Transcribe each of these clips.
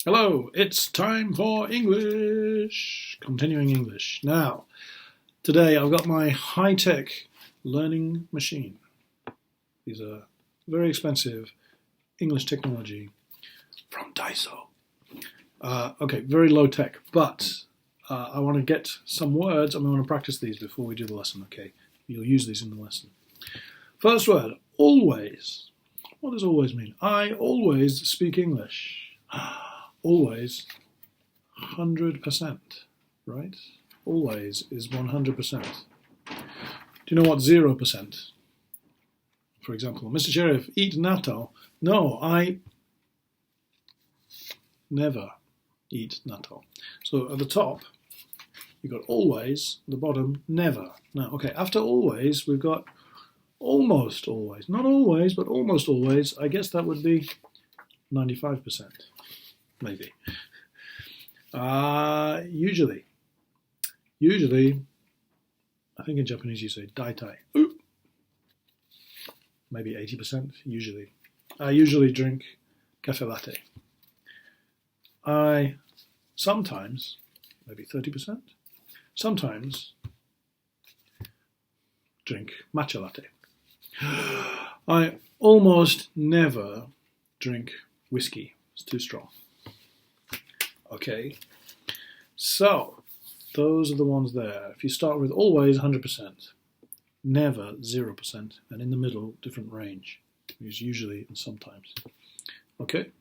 Hello, it's time for English. Continuing English. Now, today I've got my high-tech learning machine. These are very expensive English technology from Daiso. Okay, very low-tech, but I want to get some words and we want to practice these before we do the lesson, okay? You'll use these in the lesson. First word, always. What does always mean? I always speak English. Always, 100%, right? Always is 100%. Do you know what 0%? For example, Mr. Sheriff, eat natto. No, I never eat natto. So at the top, you've got always, at the bottom, never. Now, okay, after always, we've got almost always. Not always, but almost always. I guess that would be 95%. Maybe. Usually, I think in Japanese you say daitai. Maybe 80%, usually. I usually drink cafe latte. I sometimes, maybe 30%, sometimes drink matcha latte. I almost never drink whiskey. It's too strong. Okay, so those are the ones there. If you start with always 100%, never 0%, and in the middle, different range. Use usually and sometimes. Okay,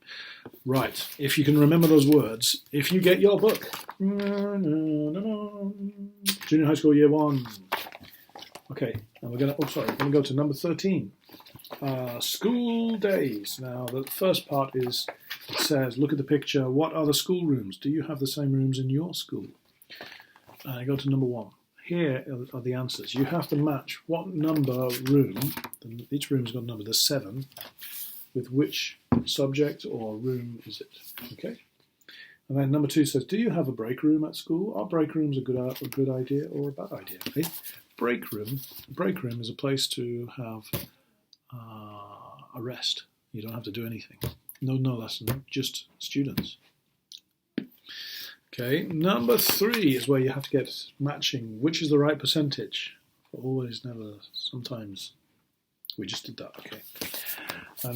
right. If you can remember those words, if you get your book, Junior High School Year 1. Okay, and we're gonna go to number 13. School days. Now, the first part is, it says, look at the picture. What are the school rooms? Do you have the same rooms in your school? I go to number 1. Here are the answers. You have to match what number room, each room's got a number, there's 7, with which subject or room is it? Okay. And then number 2 says, do you have a break room at school? Are break rooms a good idea or a bad idea? Okay. Break room is a place to have a rest. You don't have to do anything. No lesson, just students. Okay, number 3 is where you have to get matching. Which is the right percentage? Always, never, sometimes. We just did that, okay.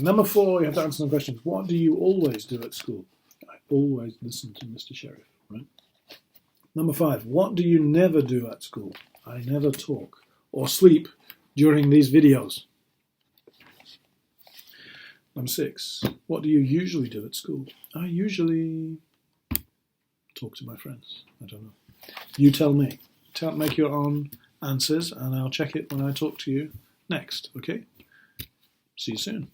Number 4, you have to answer some questions. What do you always do at school? I always listen to Mr. Sheriff, right? Number 5, what do you never do at school? I never talk or sleep during these videos. Number 6, what do you usually do at school? I usually talk to my friends. I don't know. You tell me. Make your own answers and I'll check it when I talk to you next, okay? See you soon.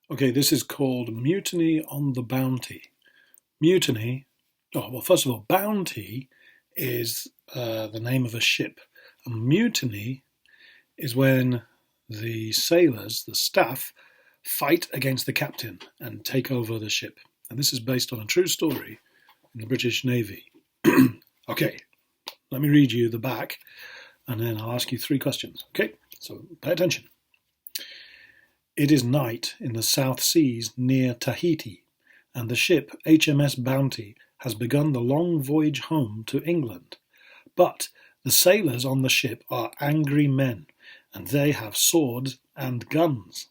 Okay, this is called Mutiny on the Bounty. Mutiny, first of all, Bounty is the name of a ship. And mutiny is when the sailors, the staff, fight against the captain and take over the ship. And this is based on a true story in the British Navy. Okay, let me read you the back and then I'll ask you 3 questions. Okay, so pay attention. It is night in the South Seas near Tahiti, and the ship HMS Bounty has begun the long voyage home to England. But the sailors on the ship are angry men, and they have swords and guns.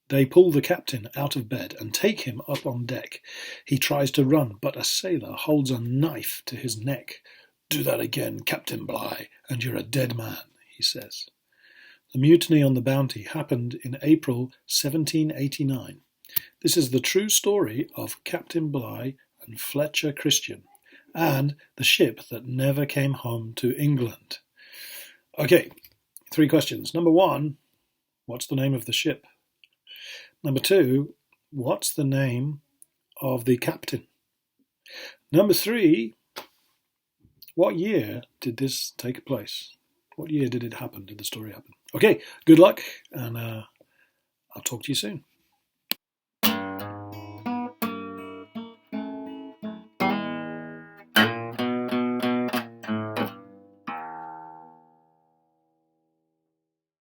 They pull the captain out of bed and take him up on deck. He tries to run, but a sailor holds a knife to his neck. Do that again, Captain Bligh, and you're a dead man, he says. The mutiny on the Bounty happened in April 1789. This is the true story of Captain Bligh and Fletcher Christian, and the ship that never came home to England. Okay, 3 questions. Number 1, what's the name of the ship? Number 2, what's the name of the captain? Number 3, what year did this take place? What year did it happen? Did the story happen? Okay, good luck, and I'll talk to you soon.